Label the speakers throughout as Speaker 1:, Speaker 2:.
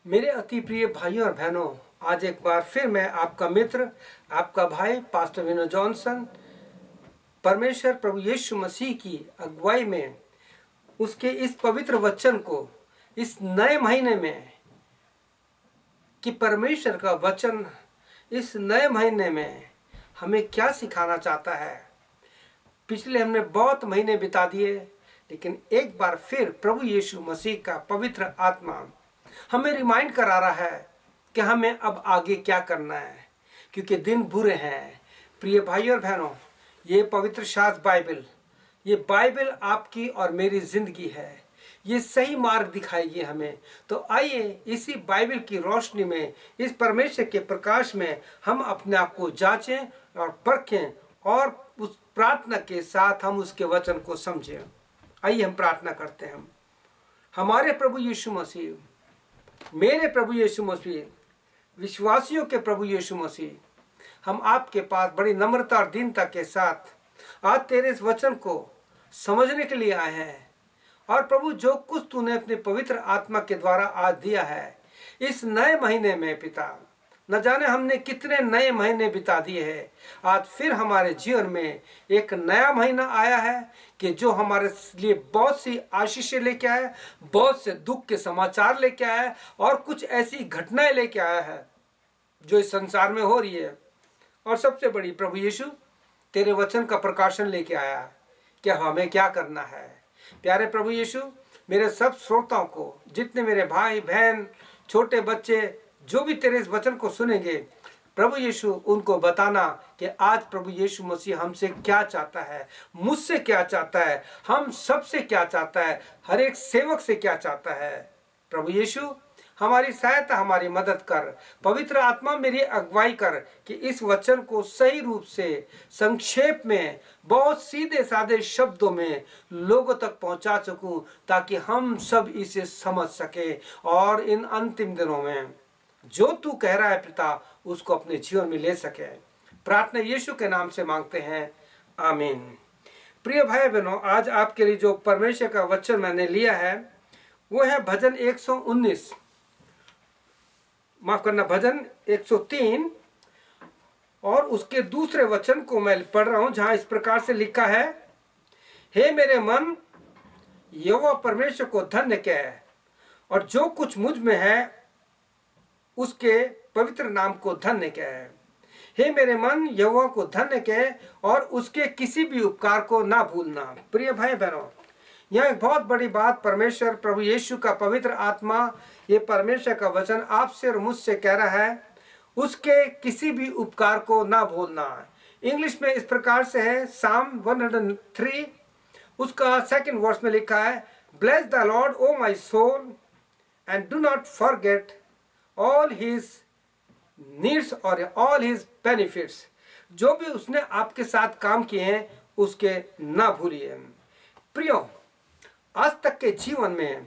Speaker 1: मेरे अति प्रिय भाइयों और बहनों, आज एक बार फिर मैं आपका मित्र, आपका भाई पास्टर विनो जॉनसन परमेश्वर प्रभु यीशु मसीह की अगुवाई में उसके इस पवित्र वचन को इस नए महीने में कि परमेश्वर का वचन इस नए महीने में हमें क्या सिखाना चाहता है। पिछले हमने बहुत महीने बिता दिए, लेकिन एक बार फिर प्रभु यीशु मसीह का पवित्र आत्मा हमें रिमाइंड करा रहा है कि हमें अब आगे क्या करना है, क्योंकि दिन बुरे हैं। प्रिय भाइयों और बहनों, ये पवित्र शास्त्र बाइबल, ये बाइबल आपकी और मेरी जिंदगी है। ये सही मार्ग दिखाएगी हमें। तो आइए इसी बाइबल की रोशनी में, इस परमेश्वर के प्रकाश में हम अपने आप को जांचें और परखें और उस प्रार्थना के साथ हम उसके वचन को समझें। आइए हम प्रार्थना करते हैं। हमारे प्रभु यीशु मसीह, मेरे प्रभु यीशु मसीह, विश्वासियों के प्रभु यीशु मसीह, हम आपके पास बड़ी नम्रता और दीनता के साथ आज तेरे इस वचन को समझने के लिए आए हैं। और प्रभु, जो कुछ तूने अपने पवित्र आत्मा के द्वारा आज दिया है इस नए महीने में, पिता, न जाने हमने कितने नए महीने बिता दिए हैं। आज फिर हमारे जीवन में एक नया महीना आया है कि जो हमारे लिए बहुत सी आशीषें लेके आया, बहुत से दुख के समाचार लेके आया और कुछ ऐसी घटनाएं लेके आया है जो इस संसार में हो रही है। और सबसे बड़ी प्रभु यीशु तेरे वचन का प्रकाशन लेके आया कि हमें क्या करना है। प्यारे प्रभु यीशु, मेरे सब श्रोताओं को, जितने मेरे भाई बहन, छोटे बच्चे, जो भी तेरे इस वचन को सुनेंगे, प्रभु यीशु उनको बताना कि आज प्रभु यीशु मसीह हमसे क्या चाहता है, मुझसे क्या चाहता है, हम सबसे क्या चाहता है, हर एक सेवक से क्या चाहता है। प्रभु यीशु, हमारी सहायता, हमारी मदद कर। पवित्र आत्मा मेरी अगुवाई कर कि इस वचन को सही रूप से, संक्षेप में, बहुत सीधे साधे शब्दों में लोगों तक पहुंचा सकूं, ताकि हम सब इसे समझ सके और इन अंतिम दिनों में जो तू कह रहा है पिता, उसको अपने जीवन में ले सके। प्रार्थना यीशु के नाम से मांगते हैं, आमीन। प्रिय भाई बहनों, आज आपके लिए जो परमेश्वर का वचन मैंने लिया है वो है भजन 119, माफ करना, भजन 103 और उसके दूसरे वचन को मैं पढ़ रहा हूं, जहां इस प्रकार से लिखा है, हे मेरे मन, यहोवा परमेश्वर को धन्य कह और जो कुछ मुझ में है उसके पवित्र नाम को धन्य कह। हे मेरे मन, यहोवा को धन्य कह और उसके किसी भी उपकार को ना भूलना। प्रिय भाई बहनों, यह एक बहुत बड़ी बात परमेश्वर प्रभु यीशु का पवित्र आत्मा, ये परमेश्वर का वचन आपसे और मुझसे कह रहा है, उसके किसी भी उपकार को ना भूलना। इंग्लिश में इस प्रकार से है, साम 103 उसका सेकंड वर्स में लिखा है, bless the Lord O my soul and do not forget all his needs और ऑल हिज बेनिफिट्स। जो भी उसने आपके साथ काम किए हैं उसके ना भूलिए। प्रियो, आज तक के जीवन में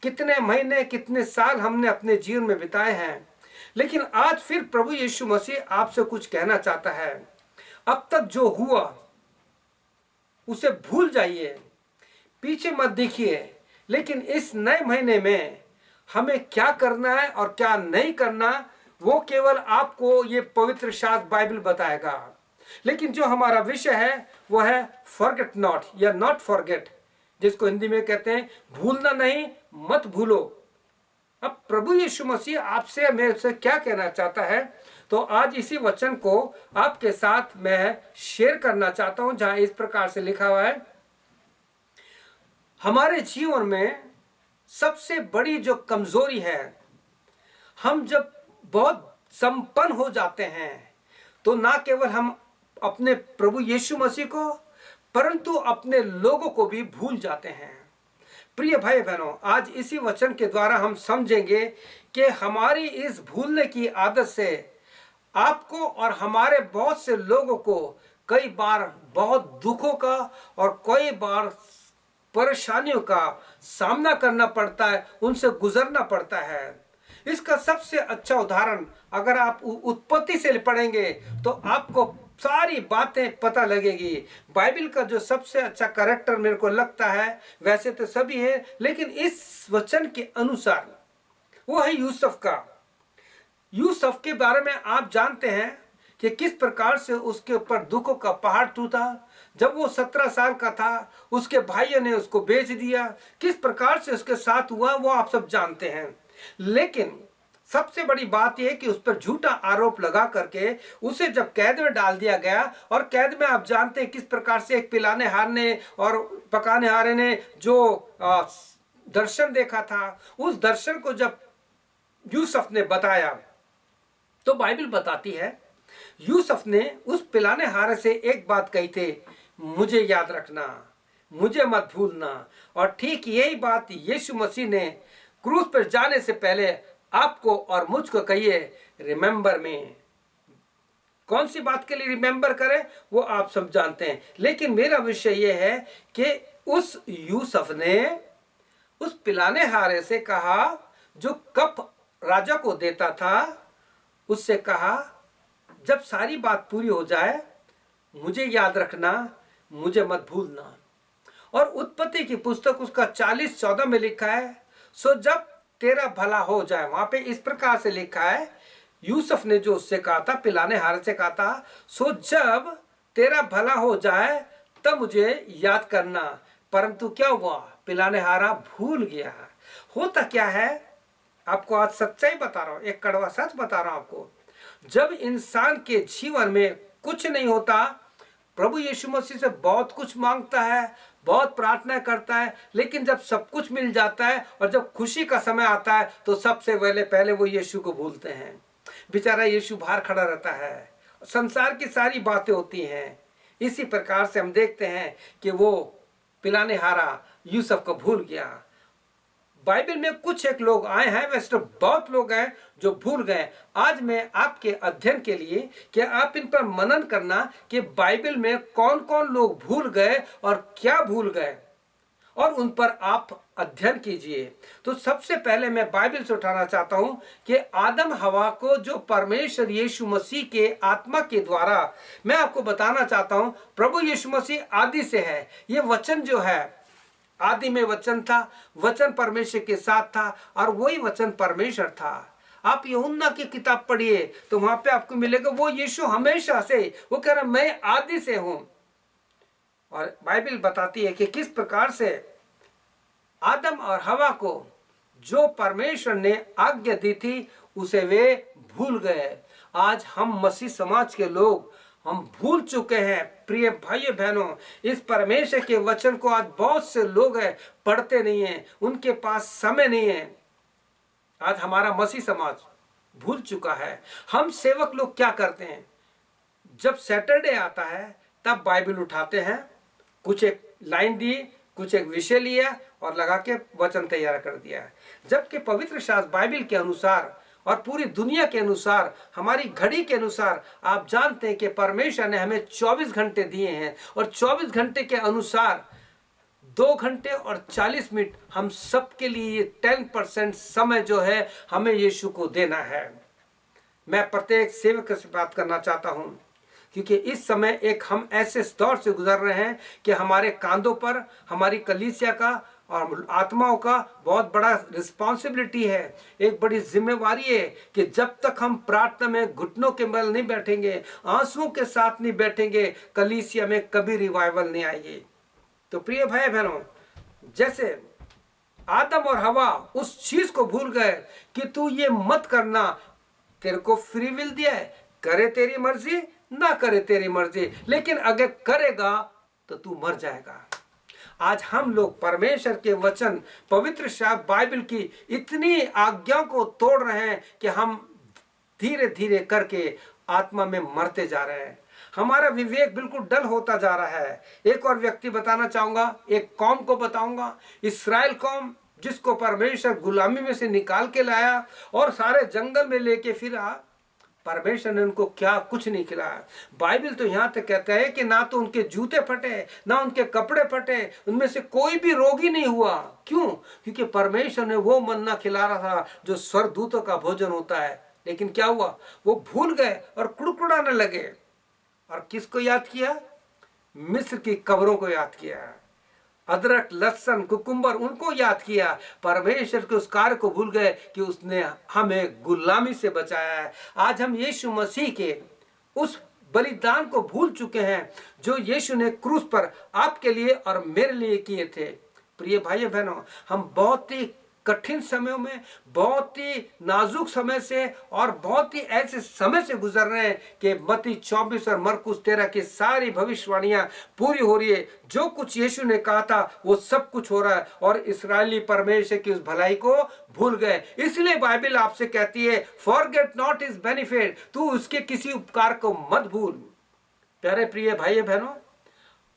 Speaker 1: कितने महीने, कितने साल हमने अपने जीवन में बिताए हैं, लेकिन आज फिर प्रभु यीशु मसीह आपसे कुछ कहना चाहता है। अब तक जो हुआ उसे भूल जाइए, पीछे मत देखिए, लेकिन इस नए महीने में हमें क्या करना है और क्या नहीं करना, वो केवल आपको ये पवित्र शास्त्र बाइबल बताएगा। लेकिन जो हमारा विषय है वो है फॉरगेट नॉट या नॉट फॉरगेट, जिसको हिंदी में कहते हैं भूलना नहीं, मत भूलो। अब प्रभु यीशु मसीह आपसे, मेरे से क्या कहना चाहता है, तो आज इसी वचन को आपके साथ मैं शेयर करना चाहता हूं, जहां इस प्रकार से लिखा हुआ है, हमारे जीवन में सबसे बड़ी जो कमजोरी है, हम जब बहुत संपन्न हो जाते हैं तो ना केवल हम अपने प्रभु यीशु मसीह को, परंतु अपने लोगों को भी भूल जाते हैं। प्रिय भाई बहनों, आज इसी वचन के द्वारा हम समझेंगे कि हमारी इस भूलने की आदत से आपको और हमारे बहुत से लोगों को कई बार बहुत दुखों का और कई बार परेशानियों का सामना करना पड़ता है, उनसे गुजरना पड़ता है। इसका सबसे अच्छा उदाहरण अगर आप उत्पत्ति से पढ़ेंगे तो आपको सारी बातें पता लगेगी। बाइबल का जो सबसे अच्छा कैरेक्टर मेरे को लगता है, वैसे तो सभी है, लेकिन इस वचन के अनुसार वो है यूसुफ का। यूसुफ के बारे में आप जानते हैं कि किस प्रकार से उसके ऊपर दुखों का पहाड़ टूटा। जब वो 17 साल का था उसके भाइयों ने उसको बेच दिया, किस प्रकार से उसके साथ हुआ वो आप सब जानते हैं। लेकिन सबसे बड़ी बात यह कि उस पर झूठा आरोप लगा करके उसे जब कैद में डाल दिया गया, और कैद में आप जानते हैं किस प्रकार से एक पिलाने हारने और पकाने हारे ने जो दर्शन देखा था, उस दर्शन को जब यूसुफ ने बताया तो बाइबल बताती है यूसुफ ने उस पिलाने हारे से एक बात कही थी, मुझे याद रखना, मुझे मत भूलना। और ठीक यही बात यीशु मसीह ने क्रूस पर जाने से पहले आपको और मुझको कहिए, रिमेंबर में। कौन सी बात के लिए रिमेंबर करें वो आप सब जानते हैं, लेकिन मेरा विषय यह है कि उस यूसुफ ने उस पिलाने हारे से कहा जो कप राजा को देता था, उससे कहा जब सारी बात पूरी हो जाए मुझे याद रखना, मुझे मत भूलना। और उत्पत्ति की पुस्तक उसका 40:14 में लिखा है, सो जब तेरा भला हो जाए। वहां पे इस प्रकार से लिखा है, यूसुफ ने जो उससे कहा था, पिलाने हारे से कहा था, सो जब तेरा भला हो जाए तब मुझे याद करना। परंतु क्या हुआ, पिलाने हारा भूल गया। होता क्या है, आपको आज सच्चाई बता रहा हूं, एक कड़वा सच बता रहा हूं आपको। जब इंसान के जीवन में कुछ नहीं होता, प्रभु यीशु मसीह से बहुत कुछ मांगता है, बहुत प्रार्थना करता है, लेकिन जब सब कुछ मिल जाता है और जब खुशी का समय आता है तो सबसे पहले वो यीशु को भूलते हैं। बेचारा यीशु बाहर खड़ा रहता है, संसार की सारी बातें होती हैं। इसी प्रकार से हम देखते हैं कि वो पिलाने हारा यूसुफ को भूल गया। बाइबल में कुछ एक लोग आए हैं, वैसे तो बहुत लोग हैं जो भूल गए। आज मैं आपके अध्ययन के लिए कि आप इन पर मनन करना कि बाइबल में कौन कौन लोग भूल गए और क्या भूल गए, और उन पर आप अध्ययन कीजिए। तो सबसे पहले मैं बाइबल से उठाना चाहता हूं कि आदम हवा को जो परमेश्वर यीशु मसीह के आत्मा के द्वारा, मैं आपको बताना चाहता हूं, प्रभु यीशु मसीह आदि से है। ये वचन जो है, आदि में वचन था, वचन परमेश्वर के साथ था और वही वचन परमेश्वर था। आप यूहन्ना की किताब पढ़िए तो वहां पे आपको मिलेगा वो यीशु हमेशा से, वो कह रहा मैं आदि से हूं। और बाइबल बताती है कि किस प्रकार से आदम और हवा को जो परमेश्वर ने आज्ञा दी थी उसे वे भूल गए। आज हम मसीह समाज के लोग हम भूल चुके हैं। प्रिय भाइयों बहनों, इस परमेश्वर के वचन को आज बहुत से लोग हैं पढ़ते नहीं हैं, उनके पास समय नहीं है। आज हमारा मसीह समाज भूल चुका है। हम सेवक लोग क्या करते हैं, जब सैटरडे आता है तब बाइबल उठाते हैं, कुछ एक लाइन दी, कुछ एक विषय लिया और लगा के वचन तैयार कर दिया है। जबकि पवित्र शास्त्र बाइबल के अनुसार और पूरी दुनिया के अनुसार, हमारी घड़ी के अनुसार, आप जानते हैं कि परमेश्वर ने हमें 24 घंटे दिए हैं और 24 घंटे के अनुसार 2 घंटे और 40 मिनट हम सबके लिए 10% समय जो है हमें यीशु को देना है। मैं प्रत्येक सेवक से बात करना चाहता हूं, क्योंकि इस समय एक हम ऐसे दौर से गुजर रहे हैं कि हमारे कांधों पर हमारी कलीसिया का और आत्माओं का बहुत बड़ा रिस्पॉन्सिबिलिटी है, एक बड़ी जिम्मेवारी है कि जब तक हम प्रार्थना में घुटनों के बल नहीं बैठेंगे, आंसुओं के साथ नहीं बैठेंगे, कलीसिया में कभी रिवाइवल नहीं आएगी। तो प्रिय भाई बहनों, जैसे आदम और हवा उस चीज को भूल गए कि तू ये मत करना, तेरे को फ्री विल दिया है, करे तेरी मर्जी ना करे तेरी मर्जी, लेकिन अगर करेगा तो तू मर जाएगा। आज हम लोग परमेश्वर के वचन, पवित्र शास्त्र बाइबल की इतनी आज्ञाओं को तोड़ रहे हैं कि हम धीरे धीरे करके आत्मा में मरते जा रहे हैं। हमारा विवेक बिल्कुल डल होता जा रहा है। एक और व्यक्ति बताना चाहूंगा, एक कौम को बताऊंगा, इस्राएल कौम, जिसको परमेश्वर गुलामी में से निकाल के लाया और सारे जंगल में लेके फिरा। परमेश्वर ने उनको क्या कुछ नहीं खिलाया। बाइबल तो यहाँ तक कहता है कि ना तो उनके जूते फटे, ना उनके कपड़े फटे, उनमें से कोई भी रोगी नहीं हुआ। क्यों? क्योंकि परमेश्वर ने वो मन्ना खिला रहा था जो स्वर्गदूतों का भोजन होता है। लेकिन क्या हुआ, वो भूल गए और कुड़कुड़ाने लगे। और किसको याद किया? मिस्र की कब्रों को याद किया। अदरक, लहसुन, कुकुम्बर उनको याद किया। परमेश्वर के उस कार्य को भूल गए कि उसने हमें गुलामी से बचाया है। आज हम यीशु मसीह के उस बलिदान को भूल चुके हैं जो यीशु ने क्रूस पर आपके लिए और मेरे लिए किए थे। प्रिय भाइयों बहनों, हम बहुत ही कठिन समयों में, बहुत ही नाजुक समय से और बहुत ही ऐसे समय से गुजर रहे हैं कि मत्ती 24 और मरकुस 13 की सारी भविष्यवाणियां पूरी हो रही है। जो कुछ यीशु ने कहा था वो सब कुछ हो रहा है और इस्राएली परमेश्वर की उस भलाई को भूल गए। इसलिए बाइबल आपसे कहती है, फॉरगेट नॉट हिज बेनिफिट, तू उसके किसी उपकार को मत भूल। प्यारे प्रिय भाइयों बहनों,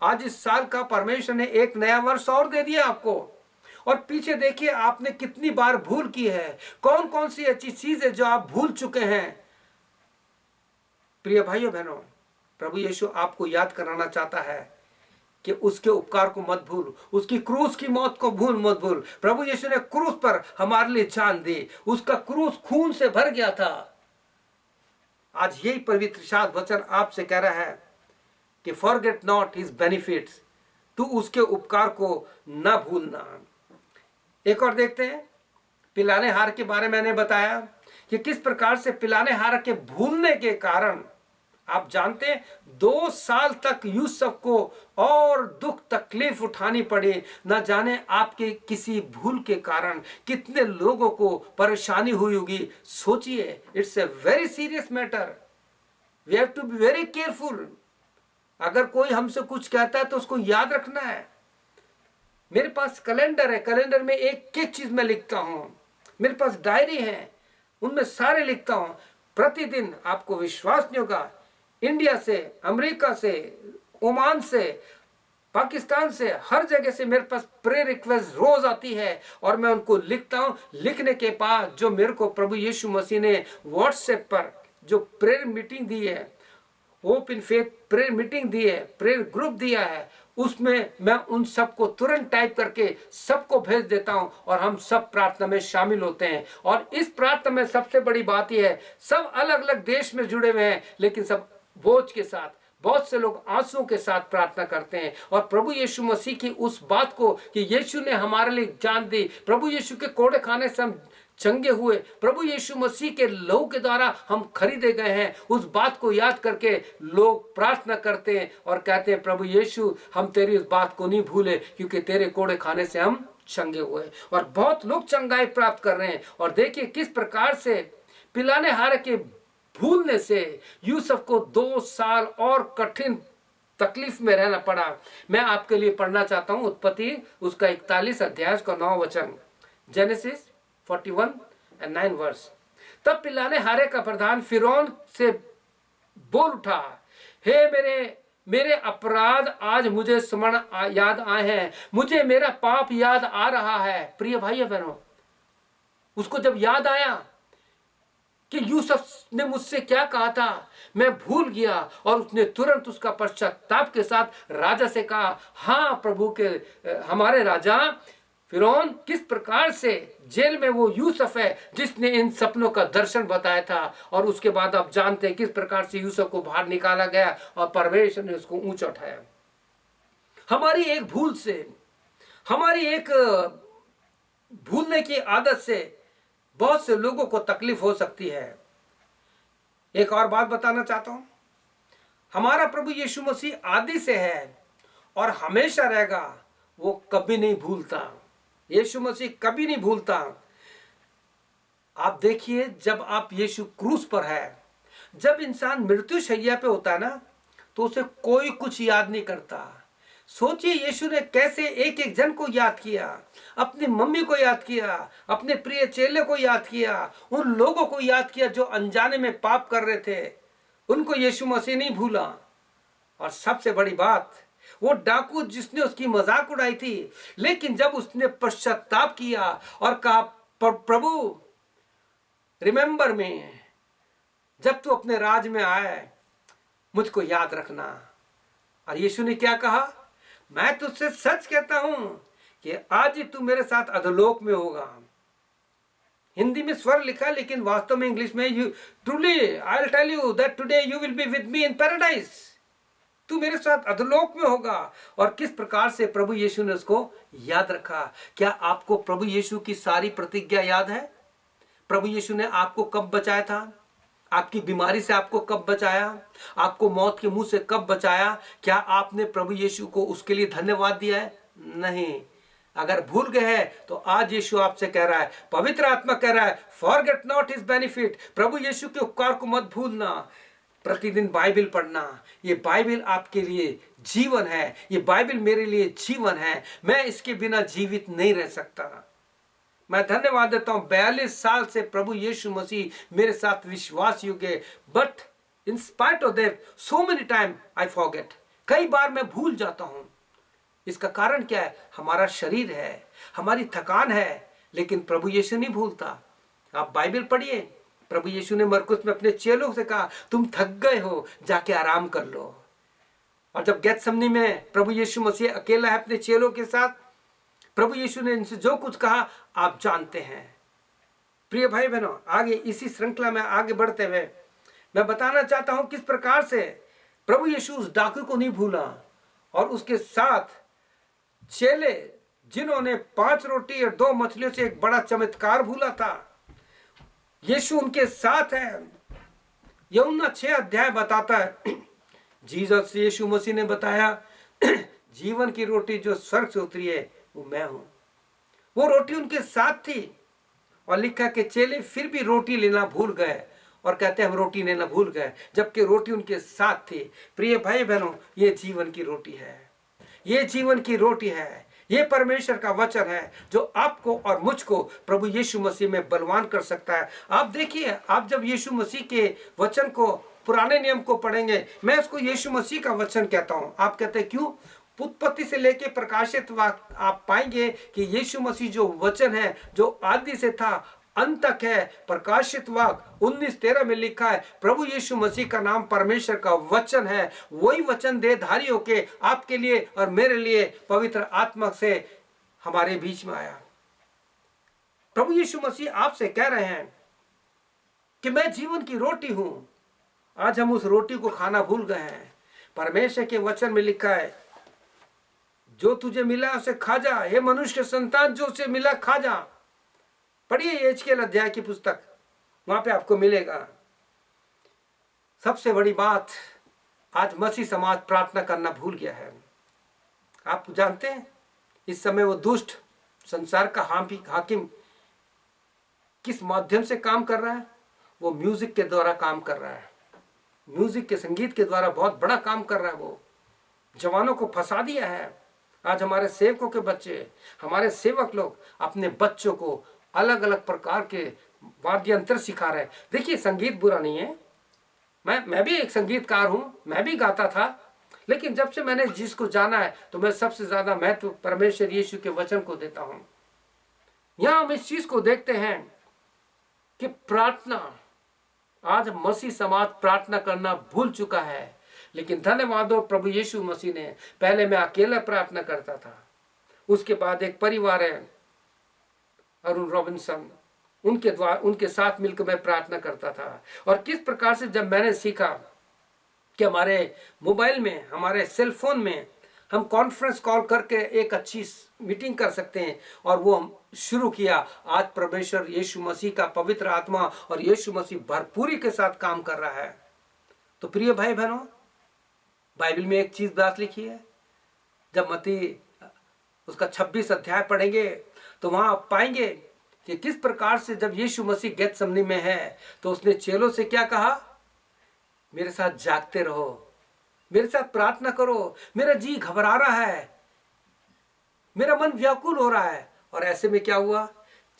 Speaker 1: आज इस साल का परमेश्वर ने एक नया वर्ष और दे दिया आपको, और पीछे देखिए आपने कितनी बार भूल की है। कौन कौन सी अच्छी चीज है जो आप भूल चुके हैं। प्रिय भाइयों बहनों, प्रभु यीशु आपको याद कराना चाहता है कि उसके उपकार को मत भूल, उसकी क्रूस की मौत को भूल मत भूल। प्रभु यीशु ने क्रूस पर हमारे लिए जान दी, उसका क्रूस खून से भर गया था। आज यही पवित्र शास्त्र वचन आपसे कह रहा है कि फॉरगेट नॉट हिज बेनिफिट्स, तू उसके उपकार को न भूलना। एक और देखते हैं, पिलाने हार के बारे में मैंने बताया कि किस प्रकार से पिलाने हार के भूलने के कारण, आप जानते हैं 2 साल तक यूसुफ को और दुख तकलीफ उठानी पड़ी। न जाने आपके किसी भूल के कारण कितने लोगों को परेशानी हुई होगी। सोचिए, it's a very serious matter, we have to be very careful. अगर कोई हमसे कुछ कहता है तो उसको याद रखना है। मेरे पास कैलेंडर है, कैलेंडर में एक एक चीज मैं लिखता हूं। मेरे पास डायरी है, उनमें सारे लिखता हूं। प्रतिदिन, आपको विश्वास नहीं होगा, इंडिया से, अमेरिका से, ओमान से, पाकिस्तान से, हर जगह से मेरे पास प्रेयर रिक्वेस्ट रोज आती है और मैं उनको लिखता हूं। लिखने के बाद जो मेरे को प्रभु यीशु मसीह ने व्हाट्सएप पर जो प्रेयर मीटिंग दी है, hope in faith prayer meeting दी है, प्रेयर ग्रुप दिया है, उसमें मैं उन सबको तुरंत टाइप करके सबको भेज देता हूं और हम सब प्रार्थना में शामिल होते हैं। और इस प्रार्थना में सबसे बड़ी बात यह है, सब अलग अलग देश में जुड़े हुए हैं, लेकिन सब बोझ के साथ, बहुत से लोग आंसुओं के साथ प्रार्थना करते हैं। और प्रभु यीशु मसीह की उस बात को कि यीशु ने हमारे लिए जान दी, प्रभु यीशु के कोड़े खाने से हम चंगे हुए, प्रभु यीशु मसीह के लहू के द्वारा हम खरीदे गए हैं, उस बात को याद करके लोग प्रार्थना करते हैं और कहते हैं, प्रभु यीशु हम तेरी उस बात को नहीं भूले, क्योंकि तेरे कोड़े खाने से हम चंगे हुए। और बहुत लोग चंगाई प्राप्त कर रहे हैं। और देखिए किस प्रकार से पिलाने हारे के भूलने से यूसुफ को 2 साल और कठिन तकलीफ में रहना पड़ा। मैं आपके लिए पढ़ना चाहता हूं उत्पत्ति उसका 41 अध्याय का 9 वचन, जेनेसिस 41 and 9 वर्स। तब पिलाने हारे का प्रधान फिरौन से बोल उठा, हे मेरे अपराध आज मुझे स्मरण याद आए हैं, मुझे मेरा पाप याद आ रहा है। प्रिय भाइयों बहनों, उसको जब याद आया कि यूसुफ ने मुझसे क्या कहा था, मैं भूल गया, और उसने तुरंत उसका पश्चाताप के साथ राजा से कहा, हाँ प्रभु के हमारे राजा फिरौन, किस प्रकार से जेल में वो यूसुफ है जिसने इन सपनों का दर्शन बताया था। और उसके बाद आप जानते हैं किस प्रकार से यूसुफ को बाहर निकाला गया और परमेश्वर ने उसको ऊंचा उठाया। हमारी एक भूल से, हमारी एक भूलने की आदत से बहुत से लोगों को तकलीफ हो सकती है। एक और बात बताना चाहता हूं, हमारा प्रभु यीशु मसीह आदि से है और हमेशा रहेगा, वो कभी नहीं भूलता। यीशु मसीह कभी नहीं भूलता। आप देखिए, जब आप यीशु क्रूस पर है, जब इंसान मृत्यु शैया पे होता है ना, तो उसे कोई कुछ याद नहीं करता। सोचिए यीशु ने कैसे एक एक जन को याद किया, अपनी मम्मी को याद किया, अपने प्रिय चेले को याद किया, उन लोगों को याद किया जो अनजाने में पाप कर रहे थे, उनको यीशु मसीह नहीं भूला। और सबसे बड़ी बात, वो डाकू जिसने उसकी मजाक उड़ाई थी, लेकिन जब उसने पश्चाताप किया और कहा, प्रभु रिमेंबर में, जब तू अपने राज में आए मुझको याद रखना। और यीशु ने क्या कहा, मैं तुझसे सच कहता हूं कि आज ही तू मेरे साथ अधोलोक में होगा। हिंदी में स्वर लिखा, लेकिन वास्तव में इंग्लिश में, you truly I will tell you that today you will be with me in paradise. तू मेरे साथ अधोलोक में होगा। और किस प्रकार से प्रभु यीशु ने उसको याद रखा। क्या आपको प्रभु यीशु की सारी प्रतिज्ञा याद है? प्रभु यीशु ने आपको कब बचाया था? आपकी बीमारी से आपको कब बचाया? आपको मौत के मुंह से कब बचाया? क्या आपने प्रभु यीशु को उसके लिए धन्यवाद दिया है? नहीं। अगर भूल गए हैं तो आज यीशु आपसे कह रहा है, पवित्र आत्मा कह रहा है, फॉरगेट नॉट हिज बेनिफिट। प्रभु यीशु के उपकार को मत भूलना। प्रतिदिन बाइबल पढ़ना। ये बाइबल आपके लिए जीवन है। ये बाइबल मेरे लिए जीवन है। मैं इसके बिना जीवित नहीं रह सकता। मैं धन्यवाद देता हूं 42 साल से प्रभु यीशु मसीह मेरे साथ विश्वास योग्य। But in spite of that so many time I forget. कई बार मैं भूल जाता हूं। इसका कारण क्या है? हमारा शरीर है, हमारी थकान है। लेकिन प्रभु यीशु नहीं भूलता। आप बाइबल पढ़िए। प्रभु यीशु ने मरकुस में अपने चेलों से कहा, तुम थक गए हो, जाके आराम कर लो। और जब गेतसमनी में प्रभु यीशु मसीह अकेला है अपने चेलों के साथ, प्रभु यीशु ने इनसे जो कुछ कहा आप जानते हैं। प्रिय भाई बहनों, आगे इसी श्रृंखला में आगे बढ़ते हुए मैं बताना चाहता हूं किस प्रकार से प्रभु यीशु उस डाकू को नहीं भूला और उसके साथ चेले जिन्होंने 5 रोटी और 2 मछलियों से एक बड़ा चमत्कार भूला था, यीशु उनके साथ है। यूहन्ना 6 अध्याय बताता है, जीसस यीशु मसीह ने बताया, जीवन की रोटी जो स्वर्ग से उतरी है वो मैं हूं। वो रोटी उनके साथ थी और लिखा कि चेले फिर भी रोटी लेना भूल गए और कहते हम रोटी लेना भूल गए, जबकि रोटी उनके साथ थी। प्रिय भाई बहनों, ये जीवन की रोटी है। ये जीवन की रोटी है। ये परमेश्वर का वचन है जो आपको और मुझको प्रभु यीशु मसीह में बलवान कर सकता है। आप देखिए, आप जब यीशु मसीह के वचन को, पुराने नियम को पढ़ेंगे, मैं उसको यीशु मसीह का वचन कहता हूं। आप कहते हैं क्यों? उत्पत्ति से लेके प्रकाशित वाक्य आप पाएंगे कि यीशु मसीह जो वचन है, जो आदि से था अंत तक है। प्रकाशित वाक्य 19:13 में लिखा है, प्रभु यीशु मसीह का नाम परमेश्वर का वचन है। वही वचन देहधारी होके आपके लिए और मेरे लिए पवित्र आत्मा से हमारे बीच में आया। प्रभु यीशु मसीह आपसे कह रहे हैं कि मैं जीवन की रोटी हूं। आज हम उस रोटी को खाना भूल गए हैं। परमेश्वर के वचन में लिखा है, जो तुझे मिला उसे खा जा, हे मनुष्य के संतान, जो उसे मिला खा जा। पढ़िए एजकेल अध्याय की पुस्तक, वहां पे आपको मिलेगा। सबसे बड़ी बात, आज मसीह समाज प्रार्थना करना भूल गया है। आप जानते हैं इस समय वो दुष्ट संसार का हाकिम किस माध्यम से काम कर रहा है? वो म्यूजिक के द्वारा काम कर रहा है। म्यूजिक के, संगीत के द्वारा बहुत बड़ा काम कर रहा है। वो जवानों को फंसा दिया है। आज हमारे सेवकों के बच्चे, हमारे सेवक लोग अपने बच्चों को अलग अलग प्रकार के वाद्य यंत्र सिखा रहे हैं। देखिए, संगीत बुरा नहीं है। मैं भी एक संगीतकार हूं, मैं भी गाता था। लेकिन जब से मैंने जिसको जाना है तो मैं सबसे ज्यादा महत्व परमेश्वर यीशु के वचन को देता हूं। यहां हम इस चीज को देखते हैं कि प्रार्थना, आज मसीह समाज प्रार्थना करना भूल चुका है। लेकिन धन्यवाद हो प्रभु यीशु मसीह ने, पहले मैं अकेला प्रार्थना करता था, उसके बाद एक परिवार है अरुण रॉबिन्सन, उनके साथ मिलकर मैं प्रार्थना करता था। और किस प्रकार से जब मैंने सीखा कि हमारे मोबाइल में, हमारे सेल फोन में हम कॉन्फ्रेंस कॉल करके एक अच्छी मीटिंग कर सकते हैं, और वो हम शुरू किया। आज परमेश्वर यीशु मसीह का पवित्र आत्मा और यीशु मसीह भरपूरी के साथ काम कर रहा है। तो प्रिय भाई बहनों, बाइबल में एक चीज बात लिखी है। जब मत्ती उसका 26 अध्याय पढ़ेंगे तो वहां आप पाएंगे कि किस प्रकार से जब यीशु मसीह गेतसमनी में है तो उसने चेलों से क्या कहा? मेरे साथ जागते रहो, मेरे साथ प्रार्थना करो, मेरा जी घबरा रहा है, मेरा मन व्याकुल हो रहा है। और ऐसे में क्या हुआ?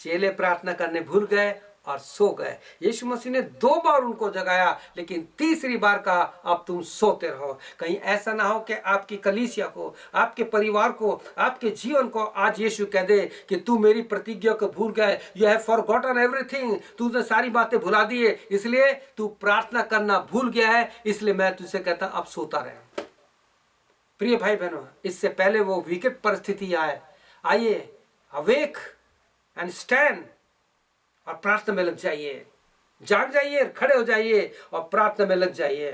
Speaker 1: चेले प्रार्थना करने भूल गए और सो गए। यीशु मसीह ने 2 बार उनको जगाया, लेकिन तीसरी बार कहा अब तुम सोते रहो। कहीं ऐसा ना हो कि आपकी कलीसिया को, आपके परिवार को, आपके जीवन को आज यीशु कह दे कि तू मेरी प्रतिज्ञा को भूल गए। यू हैव फॉरगॉटन एवरीथिंग, तूने सारी बातें भुला दी है, इसलिए तू प्रार्थना करना भूल गया है, इसलिए मैं तुझसे कहता अब सोता रहे। प्रिय भाई बहनों, इससे पहले वो विकट परिस्थिति आइए अवेक एंड स्टैंड और प्रार्थना में लग जाइए। जाग जाइए, खड़े हो जाइए और प्रार्थना में लग जाइए।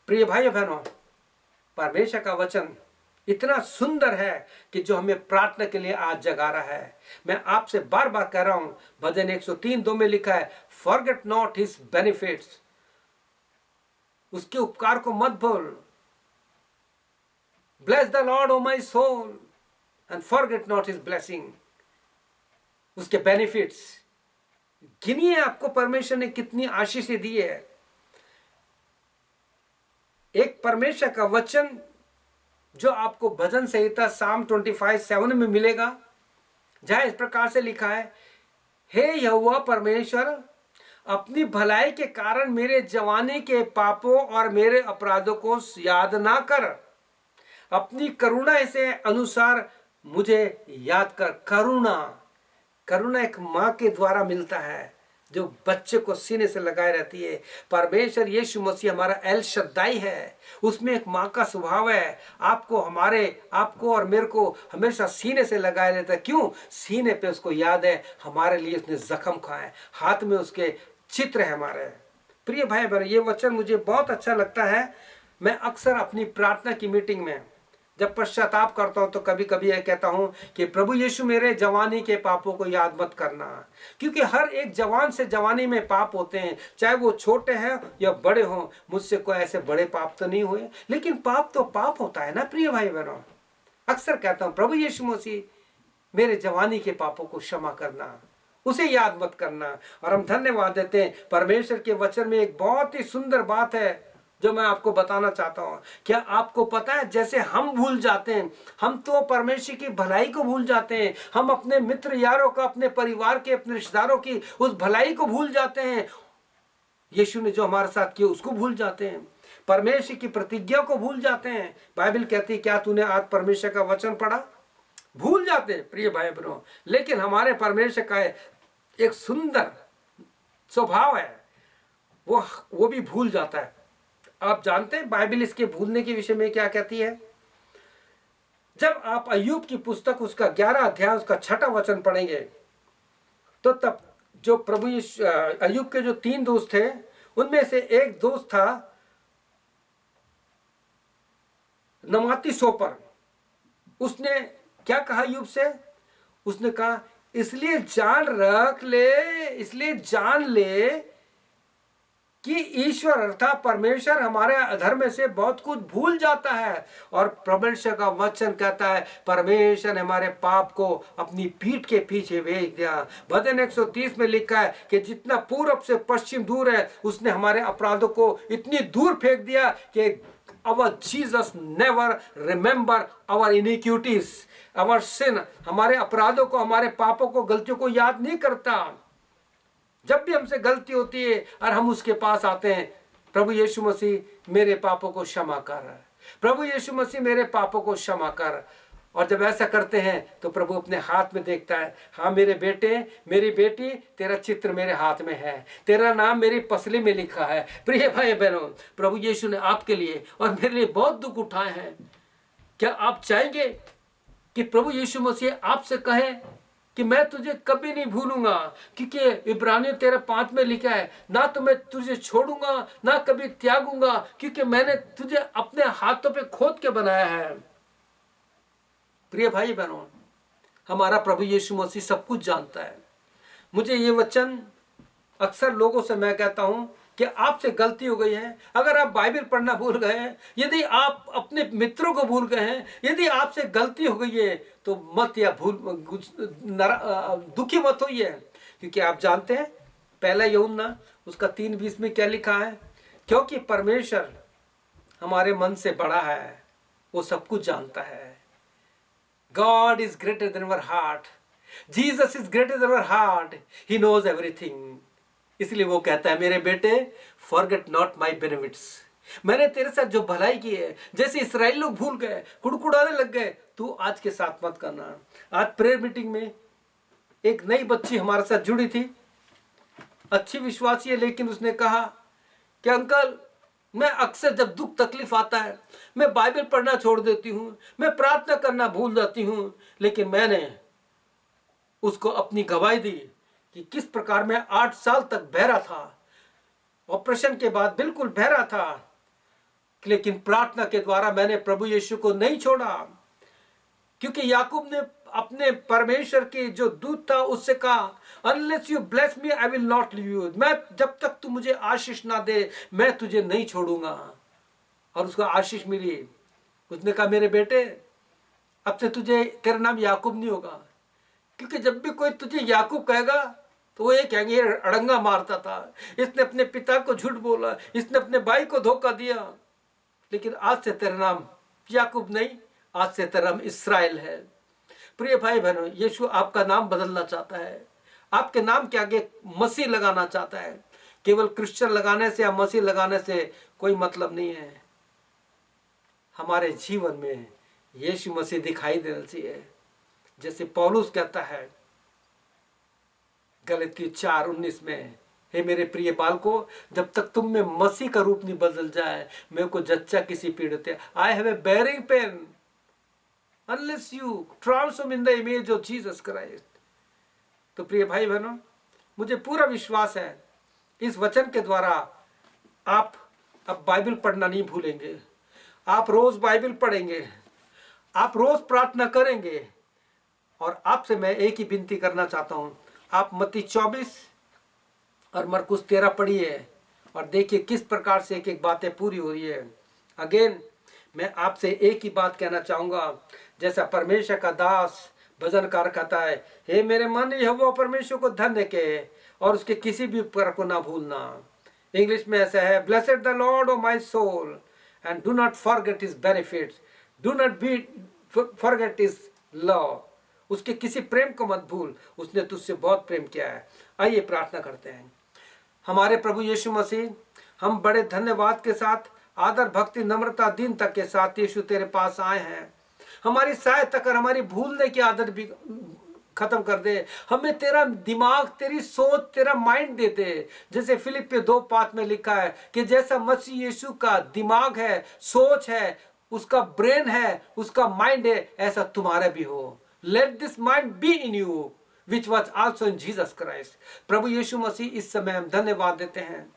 Speaker 1: प्रिय भाई बहनों, परमेश्वर का वचन इतना सुंदर है कि जो हमें प्रार्थना के लिए आज जगा रहा है। मैं आपसे बार बार कह रहा हूं, भजन 103:2 में लिखा है, फॉरगेट नॉट हिज बेनिफिट्स, उसके उपकार को मत भूल। Bless the Lord O my soul and forget not his blessing, उसके बेनिफिट्स गिनिए, आपको परमेश्वर ने कितनी आशीष दी है। एक परमेश्वर का वचन जो आपको भजन संहिता साम 25:7 में मिलेगा, जहां इस प्रकार से लिखा है, हे यहोवा परमेश्वर, अपनी भलाई के कारण मेरे जवानी के पापों और मेरे अपराधों को याद ना कर, अपनी करुणा से अनुसार मुझे याद कर। करुणा एक माँ के द्वारा मिलता है जो बच्चे को सीने से लगाए रहती है। परमेश्वर यीशु मसीह हमारा एल शद्दाई है, उसमें एक माँ का स्वभाव है। आपको और मेरे को हमेशा सीने से लगाए रहता है। क्यों? सीने पे उसको याद है हमारे लिए उसने जख्म खाए, हाथ में उसके चित्र है हमारे। प्रिय भाई बहन, ये वचन मुझे बहुत अच्छा लगता है। मैं अक्सर अपनी प्रार्थना की मीटिंग में जब पश्चाताप करता हूं तो कभी कभी यह कहता हूं कि प्रभु यीशु मेरे जवानी के पापों को याद मत करना, क्योंकि हर एक जवान से जवानी में पाप होते हैं, चाहे वो छोटे हैं या बड़े हों। मुझसे कोई ऐसे बड़े पाप तो नहीं हुए, लेकिन पाप तो पाप होता है ना प्रिय भाई बहनों। अक्सर कहता हूं, प्रभु यीशु मसीह मेरे जवानी के पापों को क्षमा करना, उसे याद मत करना। और हम धन्यवाद देते हैं, परमेश्वर के वचन में एक बहुत ही सुंदर बात है जो मैं आपको बताना चाहता हूं। क्या आपको पता है, जैसे हम भूल जाते हैं, हम तो परमेश्वर की भलाई को भूल जाते हैं, हम अपने मित्र यारों का, अपने परिवार के, अपने रिश्तेदारों की उस भलाई को भूल जाते हैं, यीशु ने जो हमारे साथ किया उसको भूल जाते हैं, परमेश्वर की प्रतिज्ञा को भूल जाते हैं। बाइबल कहती है, क्या तूने आज परमेश्वर का वचन पढ़ा? भूल जाते हैं प्रिय भाई बहनों। लेकिन हमारे परमेश्वर का एक सुंदर स्वभाव है, वो भी भूल जाता है। आप जानते हैं बाइबल इसके भूलने के विषय में क्या कहती है? जब आप अय्यूब की पुस्तक उसका 11 अध्याय उसका 6वां वचन पढ़ेंगे, तो तब जो प्रभु अय्यूब के जो 3 दोस्त थे, उनमें से एक दोस्त था नमाती सोपर। उसने क्या कहा अय्यूब से? उसने कहा, इसलिए जान ले कि ईश्वर अर्थात परमेश्वर हमारे अधर्म से बहुत कुछ भूल जाता है। और परमेश्वर का वचन कहता है, परमेश्वर ने हमारे पाप को अपनी पीठ के पीछे भेज दिया। भजन 130 में लिखा है कि जितना पूरब से पश्चिम दूर है, उसने हमारे अपराधों को इतनी दूर फेंक दिया कि our Jesus never remember our iniquities, our sin, हमारे अपराधों को, हमारे पापों को, गलतियों को याद नहीं करता। जब भी हमसे गलती होती है और हम उसके पास आते हैं, प्रभु यीशु मसीह मेरे पापों को क्षमा कर, प्रभु यीशु मसीह मेरे पापों को क्षमा कर। और जब ऐसा करते हैं तो प्रभु अपने हाथ में देखता है, हाँ मेरे बेटे, मेरी बेटी, तेरा चित्र मेरे हाथ में है, तेरा नाम मेरी पसली में लिखा है। प्रिय भाई बहनों, प्रभु यीशु ने आपके लिए और मेरे लिए बहुत दुख उठाए हैं। क्या आप चाहेंगे कि प्रभु यीशु मसीह आपसे कहे कि मैं तुझे कभी नहीं भूलूंगा? क्योंकि इब्रानियों 13:5 में लिखा है, ना तो मैं तुझे छोड़ूंगा ना कभी त्यागूंगा, क्योंकि मैंने तुझे अपने हाथों पे खोद के बनाया है। प्रिय भाई बहनों, हमारा प्रभु यीशु मसीह सब कुछ जानता है। मुझे ये वचन अक्सर लोगों से मैं कहता हूं कि आपसे गलती हो गई है, अगर आप बाइबल पढ़ना भूल गए हैं, यदि आप अपने मित्रों को भूल गए हैं, यदि आपसे गलती हो गई है, तो मत या दुखी मत होइए। क्योंकि आप जानते हैं पहला यूहन्ना उसका 3:20 में क्या लिखा है? क्योंकि परमेश्वर हमारे मन से बड़ा है, वो सब कुछ जानता है। God is greater than our heart. Jesus is greater than our heart. He knows everything. इसलिए वो कहता है, मेरे बेटे, forget not my benefits. मैंने तेरे साथ जो भलाई की है, जैसे इस्राएल लोग भूल गए, कुड़कुड़ाने लग गए, तू आज के साथ मत करना। आज प्रेयर मीटिंग में एक नई बच्ची हमारे साथ जुड़ी थी, अच्छी विश्वासी है, लेकिन उसने कहा कि अंकल, मैं अक्सर जब दुख तकलीफ आता है, मैं बाइबल पढ़ना छोड़ देती हूँ, मैं प्रार्थना करना भूल जाती हूँ। लेकिन मैंने उसको अपनी गवाही दी कि किस प्रकार मैं 8 साल तक बहरा था, ऑपरेशन के बाद बिल्कुल बहरा था, लेकिन प्रार्थना के द्वारा मैंने प्रभु यीशु को नहीं छोड़ा, क्योंकि याकूब ने अपने परमेश्वर के जो दूत था उससे कहा, unless you bless me I will not leave you, मैं जब तक तू मुझे आशीष ना दे मैं तुझे नहीं छोड़ूंगा। और उसको आशीष मिली। उसने कहा, मेरे बेटे अब से तुझे तेरा नाम याकूब नहीं होगा, क्योंकि जब भी कोई तुझे याकूब कहेगा तो वो ये कहेंगे ये अड़ंगा मारता था, इसने अपने पिता को झूठ बोला, इसने अपने भाई को धोखा दिया। लेकिन आज से तेरा नाम याकूब नहीं, आज से तेरा नाम इस्राएल है। प्रिय भाई बहनों, यीशु आपका नाम बदलना चाहता है, आपके नाम के आगे मसीह लगाना चाहता है। केवल क्रिश्चियन लगाने से या मसीह लगाने से कोई मतलब नहीं है। हमारे जीवन में यीशु मसीह दिखाई देना चाहिए, जैसे पौलुस कहता है गलातियों 4:19 में, हे मेरे प्रिय बालकों, जब तक तुम में मसीह का रूप नहीं बदल जाए मेरे को जच्चा किसी पीड़ित है। I have a bearing pain unless you transform in the image of Jesus Christ. तो प्रिय भाई बहनों, मुझे पूरा विश्वास है इस वचन के द्वारा आप अब बाइबल पढ़ना नहीं भूलेंगे। आप रोज बाइबल पढ़ेंगे, आप रोज प्रार्थना करेंगे। और आपसे मैं एक ही विनती करना चाहता हूं, आप मत्ती 24 और मरकुस 13 पढ़िए और देखिए किस प्रकार से एक एक बातें पूरी हो रही है। अगेन मैं आपसे एक ही बात कहना चाहूंगा, जैसा परमेश्वर का दास भजनकार कहता है, हे मेरे मन यहोवा परमेश्वर को धन्य कहे और उसके किसी भी उपकार को ना भूलना। इंग्लिश में ऐसा है, blessed the Lord O my soul and do not forget his benefits, do not be forget his love. उसके किसी प्रेम को मत भूल, उसने तुझसे बहुत प्रेम किया है। आइए प्रार्थना करते हैं। हमारे प्रभु यीशु मसीह, हम बड़े धन्यवाद के साथ, आदर भक्ति नम्रता दीनता के साथ यीशु तेरे पास आए हैं। हमारी सहायता कर, हमारी भूलने की आदत भी खत्म कर दे। हमें तेरा दिमाग, तेरी सोच, तेरा माइंड दे दे। जैसे फिलिप्पी 2:5 में लिखा है कि जैसा मसीह यीशु का दिमाग है, सोच है, उसका ब्रेन है, उसका माइंड है, ऐसा तुम्हारा भी हो। Let this mind be in you which was also in Jesus Christ. प्रभु यीशु मसीह, इस समय हम धन्यवाद देते हैं।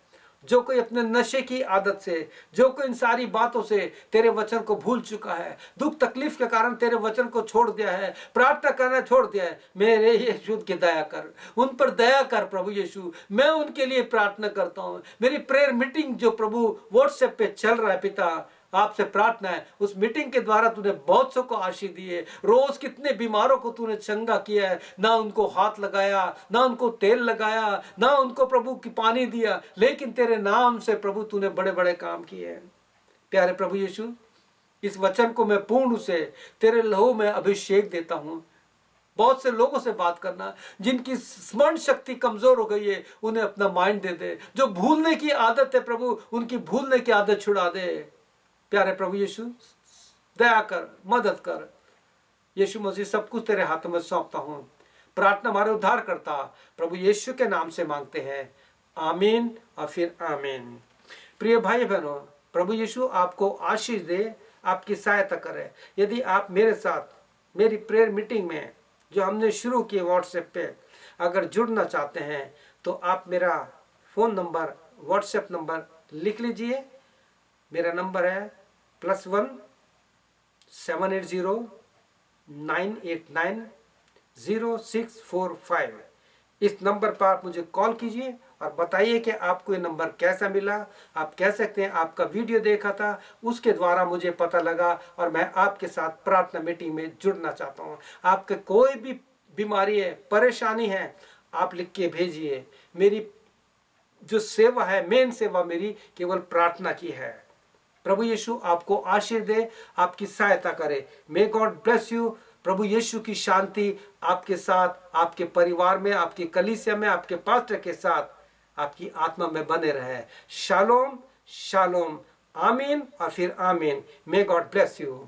Speaker 1: जो कोई अपने नशे की आदत से, जो कोई इन सारी बातों से तेरे वचन को भूल चुका है, दुख तकलीफ के कारण तेरे वचन को छोड़ दिया है, प्रार्थना करना छोड़ दिया है, मेरे यीशु की दया कर, उन पर दया कर प्रभु यीशु। मैं उनके लिए प्रार्थना करता हूँ। मेरी प्रेयर मीटिंग जो प्रभु व्हाट्सएप पे चल रहा है, पिता आपसे प्रार्थना है, उस मीटिंग के द्वारा तूने बहुत सौ को आशीष दी है। रोज कितने बीमारों को तूने चंगा किया है, ना उनको हाथ लगाया, ना उनको तेल लगाया, ना उनको प्रभु की पानी दिया, लेकिन तेरे नाम से प्रभु तूने बड़े बड़े काम किए हैं। प्यारे प्रभु यीशु, इस वचन को मैं पूर्ण से तेरे लहू में अभिषेक देता हूँ। बहुत से लोगों से बात करना जिनकी स्मरण शक्ति कमजोर हो गई है, उन्हें अपना माइंड दे दे। जो भूलने की आदत है प्रभु, उनकी भूलने की आदत छुड़ा दे। प्यारे प्रभु यीशु, दया कर, मदद कर। यीशु मसीह, सब कुछ तेरे हाथों में सौंपता हूं। प्रार्थना हमारे उद्धार करता प्रभु यीशु के नाम से मांगते हैं, आमीन और फिर आमीन। प्रिय भाई बहनों, प्रभु यीशु आपको आशीष दे, आपकी सहायता करे। यदि आप मेरे साथ मेरी प्रेयर मीटिंग में जो हमने शुरू की व्हाट्सएप पे अगर जुड़ना चाहते हैं, तो आप मेरा फ़ोन नंबर, व्हाट्सएप नंबर लिख लीजिए। मेरा नंबर है +1 780 989 0645। इस नंबर पर आप मुझे कॉल कीजिए और बताइए कि आपको ये नंबर कैसा मिला। आप कह सकते हैं आपका वीडियो देखा था, उसके द्वारा मुझे पता लगा और मैं आपके साथ प्रार्थना मीटिंग में जुड़ना चाहता हूँ। आपके कोई भी बीमारी है, परेशानी है, आप लिख के भेजिए। मेरी जो सेवा है, मेन सेवा मेरी केवल प्रार्थना की है। प्रभु यीशु आपको आशीष दे, आपकी सहायता करे। May God bless you. प्रभु यीशु की शांति आपके साथ, आपके परिवार में, आपकी कलीसिया में, आपके पास्टर के साथ, आपकी आत्मा में बने रहे। शालोम शालोम, आमीन और फिर आमीन। मे गॉड ब्लेस यू।